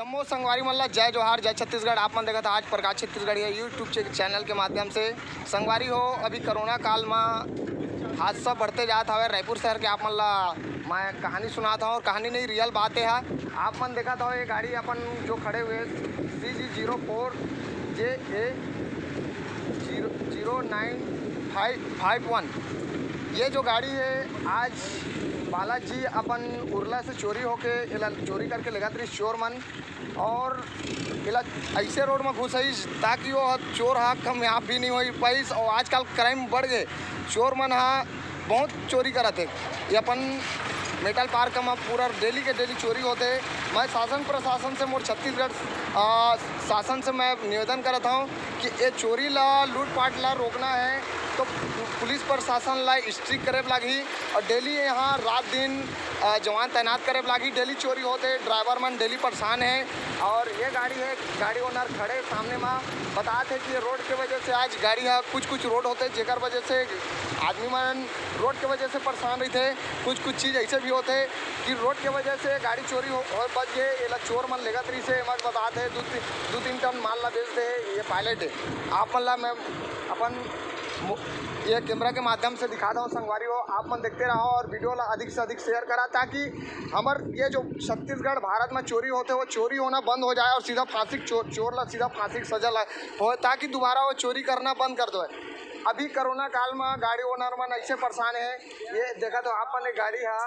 जम्मू संगवारी मल्ला जय जोहार जय छत्तीसगढ़। आप मन देखा था आज प्रकाश छत्तीसगढ़ है यूट्यूब चैनल के माध्यम से। संगवारी हो अभी कोरोना काल में हादसा बढ़ते जाता है रायपुर शहर के। आप मन ला मैं कहानी सुनाता हूँ और कहानी नहीं रियल बातें है। आप मन देखा था ये गाड़ी अपन जो खड़े हुए CG04JA0951 ये जो गाड़ी है आज बालाजी अपन उरला से चोरी होके इला चोरी करके लेगा तरी चोर मन और इला ऐसे रोड में घुसई ताकि वो चोर हा कामयाब भी नहीं हो पाइस। और आजकल क्राइम बढ़ गए, चोर मन हा बहुत चोरी करत है। ये अपन मेटल पार्क में पूरा डेली के डेली चोरी होते। मैं शासन प्रशासन से मोर छत्तीसगढ़ शासन से मैं निवेदन करता हूँ कि ये चोरी ला लूटपाट ला रोकना है तो पुलिस प्रशासन ला स्ट्रिक्ट करे लगी और डेली यहाँ रात दिन जवान तैनात करे लगी। डेली चोरी होते, ड्राइवर मन डेली परेशान है। और ये गाड़ी है, गाड़ी ओनर खड़े सामने में बताते कि रोड के वजह से आज गाड़ी कुछ रोड होते जेकर वजह से आदमी मन रोड के वजह से परेशान रहते। कुछ चीज़ ऐसे भी होते कि रोड के वजह से गाड़ी चोरी हो बच गए। ये चोर मन लेगा तरी से मत बताते दो तीन टन माल ला बेचते है। ये पायलट है। आप मन ला मैं अपन ये कैमरा के माध्यम से दिखाता हूँ संगवारी हो। आप मन देखते रहो और वीडियो ला अधिक से अधिक शेयर करा ताकि हमार ये जो छत्तीसगढ़ भारत में चोरी होते वो चोरी होना बंद हो जाए और सीधा फांसी चोर ला सीधा फांसी की सजा हो ताकि दोबारा वो चोरी करना बंद कर दो। अभी कोरोना काल में गाड़ी ओनर मन ऐसे परेशान है। ये देखा तो आप मन गाड़ी है